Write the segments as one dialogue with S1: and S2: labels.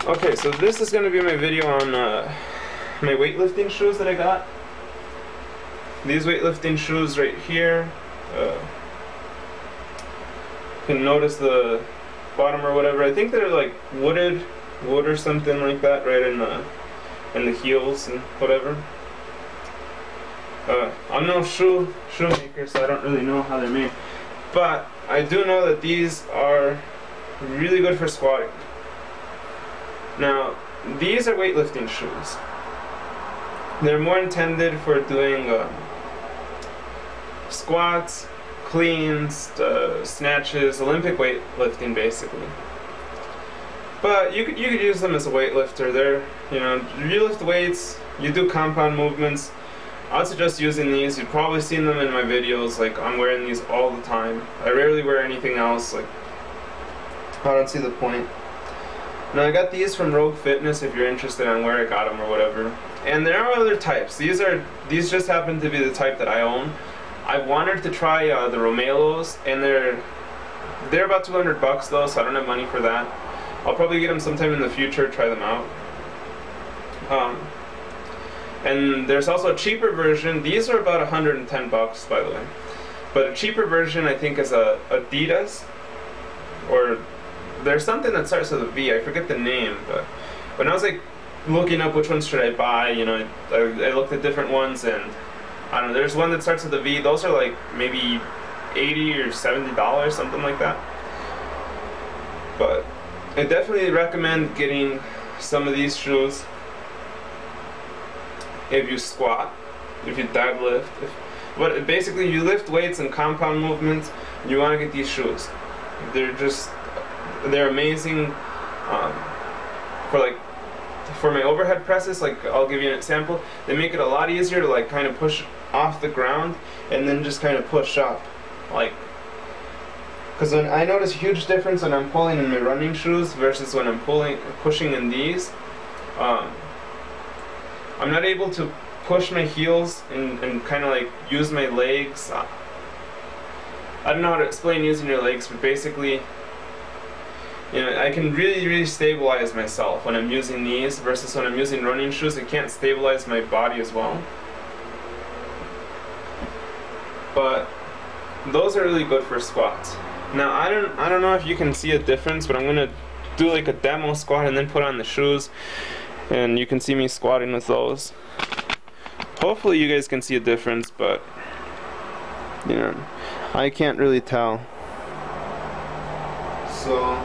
S1: Okay, so this is going to be my video on my weightlifting shoes that I got. These weightlifting shoes right here. You can notice the bottom or whatever. I think they're like wood or something like that, right in the heels and whatever. I'm no shoemaker, so I don't really know how they're made, but I do know that these are really good for squatting. Now, these are weightlifting shoes. They're more intended for doing squats, cleans, snatches, Olympic weightlifting, basically. But you could use them as a weightlifter. They're, you lift weights, you do compound movements. I'd suggest using these. You've probably seen them in my videos. Like, I'm wearing these all the time. I rarely wear anything else. Like, I don't see the point. Now, I got these from Rogue Fitness if you're interested on where I got them or whatever. And there are other types. These just happen to be the type that I own. I wanted to try the Romelos, and they're about $200 though, so I don't have money for that. I'll probably get them sometime in the future, try them out. And there's also a cheaper version. These are about $110, by the way. But a cheaper version, I think, is a Adidas, or there's something that starts with a V. I forget the name, but when I was like looking up which ones should I buy, I looked at different ones, and I don't know. There's one that starts with a V. Those are like maybe $80 or $70, something like that. But I definitely recommend getting some of these shoes if you squat, if you deadlift, but basically you lift weights and compound movements. You want to get these shoes. They're amazing for my overhead presses. Like, I'll give you an example. They make it a lot easier to like kind of push off the ground and then just kind of push up, like, because when I notice a huge difference when I'm pulling in my running shoes versus when I'm pushing in these. I'm not able to push my heels and kind of like use my legs. I don't know how to explain using your legs, but basically, I can really stabilize myself when I'm using these versus when I'm using running shoes. I can't stabilize my body as well. But those are really good for squats. Now, I don't know if you can see a difference, but I'm gonna do like a demo squat and then put on the shoes, and you can see me squatting with those. Hopefully you guys can see a difference, but I can't really tell. So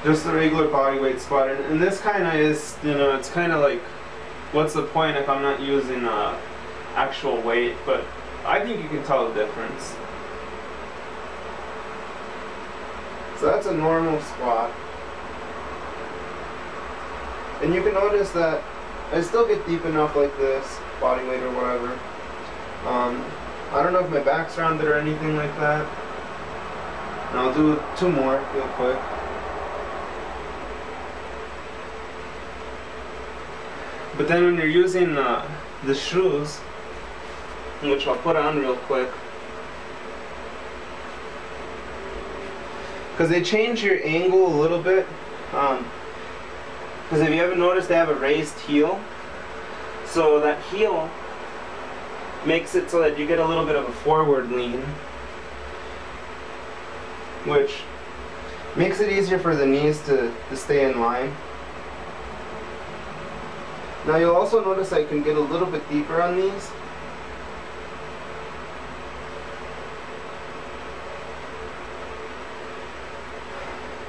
S1: just the regular body weight squat, and this kind of is, it's kind of like, what's the point if I'm not using actual weight? But I think you can tell the difference. So that's a normal squat, and you can notice that I still get deep enough like this, body weight or whatever. I don't know if my back's rounded or anything like that. And I'll do 2 more real quick. But then when you're using the shoes, which I'll put on real quick, because they change your angle a little bit. Because if you haven't noticed, they have a raised heel. So that heel makes it so that you get a little bit of a forward lean, which makes it easier for the knees to stay in line. Now you'll also notice I can get a little bit deeper on these.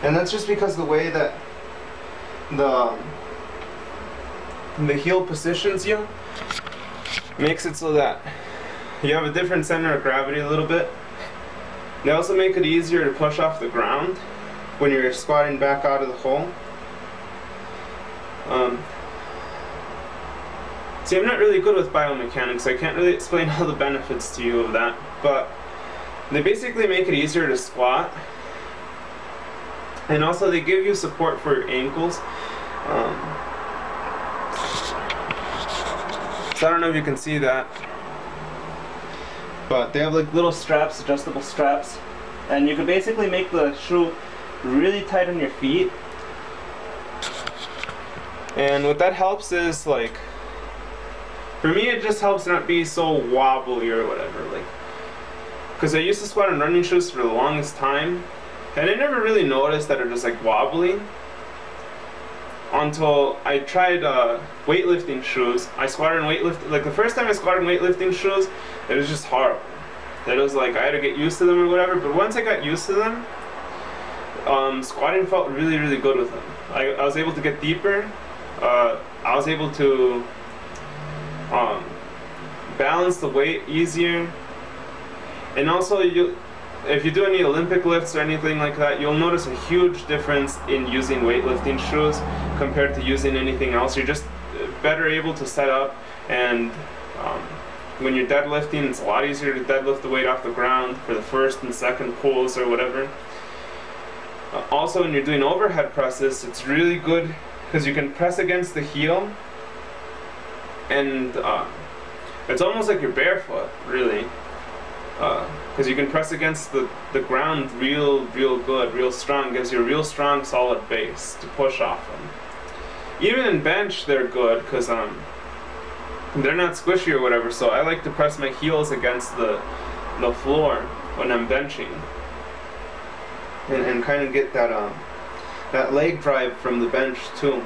S1: And that's just because the way that the heel positions you makes it so that you have a different center of gravity a little bit. They also make it easier to push off the ground when you're squatting back out of the hole. See, I'm not really good with biomechanics. I can't really explain all the benefits to you of that, but they basically make it easier to squat, and also they give you support for your ankles. So I don't know if you can see that, but they have like little straps, adjustable straps, and you can basically make the shoe really tight on your feet. And what that helps is, like, for me it just helps not be so wobbly or whatever, like, because I used to squat in running shoes for the longest time, and I never really noticed that it was like wobbly until I tried weightlifting shoes. I squatted in weightlifting, like the first time I squatted in weightlifting shoes, it was just horrible. It was like I had to get used to them or whatever, but once I got used to them, squatting felt really, really good with them. I was able to get deeper. I was able to balance the weight easier, and also if you do any Olympic lifts or anything like that, you'll notice a huge difference in using weightlifting shoes compared to using anything else. You're just better able to set up, and when you're deadlifting, it's a lot easier to deadlift the weight off the ground for the first and second pulls or whatever. Also, when you're doing overhead presses, it's really good because you can press against the heel, and it's almost like you're barefoot, really, because you can press against the ground real good, real strong. Gives you a real strong, solid base to push off them. Even in bench, they're good because they're not squishy or whatever. So I like to press my heels against the floor when I'm benching, and kind of get that leg drive from the bench too.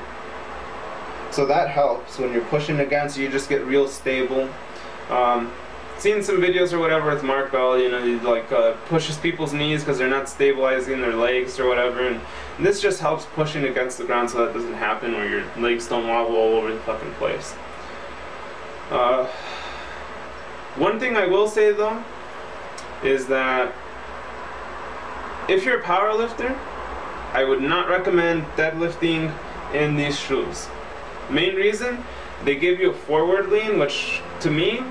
S1: So that helps when you're pushing against. You just get real stable. Seen some videos or whatever with Mark Bell, you know, he like pushes people's knees because they're not stabilizing their legs or whatever, and this just helps pushing against the ground so that doesn't happen where your legs don't wobble all over the fucking place. One thing I will say though is that if you're a power lifter, I would not recommend deadlifting in these shoes. Main reason, they give you a forward lean, which to me,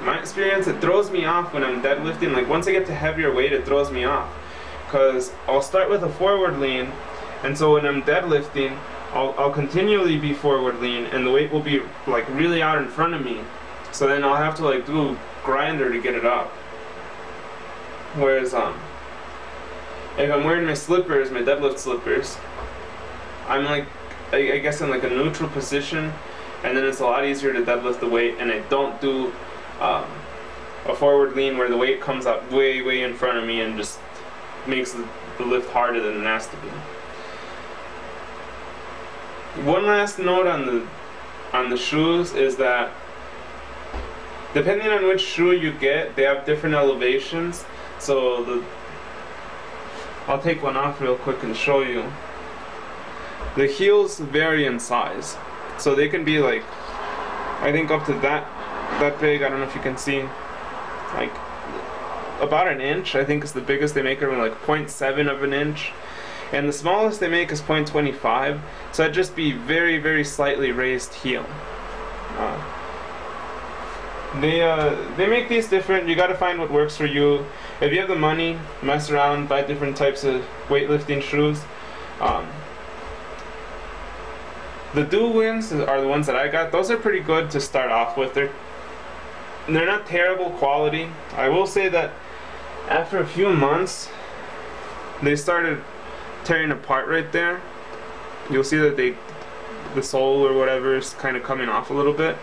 S1: my experience, it throws me off when I'm deadlifting. Like once I get to heavier weight, it throws me off, because I'll start with a forward lean, and so when I'm deadlifting, I'll continually be forward lean, and the weight will be like really out in front of me. So then I'll have to like do a grinder to get it up. Whereas if I'm wearing my slippers, my deadlift slippers, I'm like, I guess in like a neutral position, and then it's a lot easier to deadlift the weight, and I don't do a forward lean where the weight comes up way in front of me and just makes the lift harder than it has to be. One last note on the shoes is that depending on which shoe you get, they have different elevations. So I'll take one off real quick and show you. The heels vary in size, so they can be like, I think up to that big. I don't know if you can see, like about an inch I think is the biggest they make, around like 0.7 of an inch, and the smallest they make is 0.25, so that'd just be very slightly raised heel. They make these different. You gotta find what works for you. If you have the money, mess around, buy different types of weightlifting shoes. The dual wins are the ones that I got. Those are pretty good to start off with. They're not terrible quality. I will say that after a few months, they started tearing apart right there. You'll see that the sole or whatever is kind of coming off a little bit.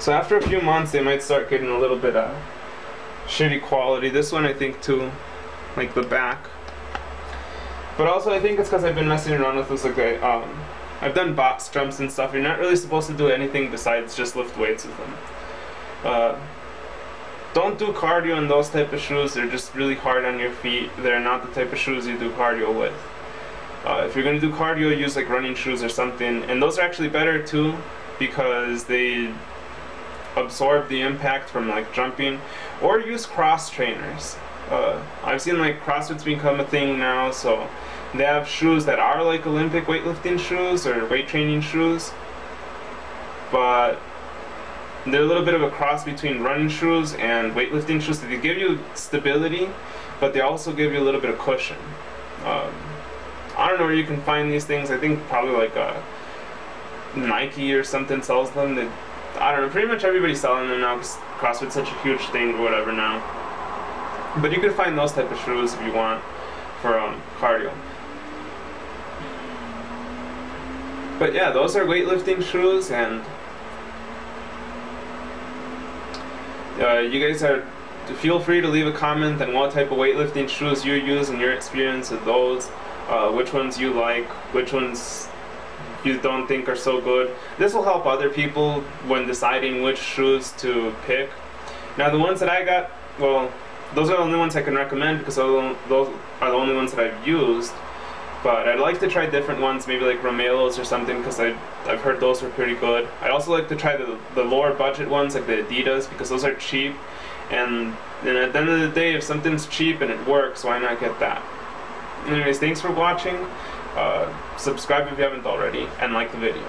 S1: So after a few months, they might start getting a little bit shitty quality. This one I think too, like the back. But also I think it's because I've been messing around with this. Like I've done box jumps and stuff. You're not really supposed to do anything besides just lift weights with them. Don't do cardio in those type of shoes. They're just really hard on your feet. They're not the type of shoes you do cardio with. If you're going to do cardio, use like running shoes or something. And those are actually better too, because they absorb the impact from like jumping. Or use cross trainers. I've seen like CrossFit's become a thing now, so they have shoes that are like Olympic weightlifting shoes or weight training shoes, but they're a little bit of a cross between running shoes and weightlifting shoes. They give you stability, but they also give you a little bit of cushion. I don't know where you can find these things. I think probably like Nike or something sells them. I don't know, pretty much everybody's selling them now because CrossFit's such a huge thing or whatever now. But you can find those type of shoes if you want. for cardio. But yeah, those are weightlifting shoes, and you guys feel free to leave a comment on what type of weightlifting shoes you use and your experience with those, which ones you like, which ones you don't think are so good. This will help other people when deciding which shoes to pick. Now the ones that I got, well, those are the only ones I can recommend because those are the only ones that I've used. But I'd like to try different ones, maybe like Romelo's or something, because I've heard those are pretty good. I'd also like to try the lower budget ones, like the Adidas, because those are cheap. And then at the end of the day, if something's cheap and it works, why not get that? Anyways, thanks for watching. Subscribe if you haven't already, and like the video.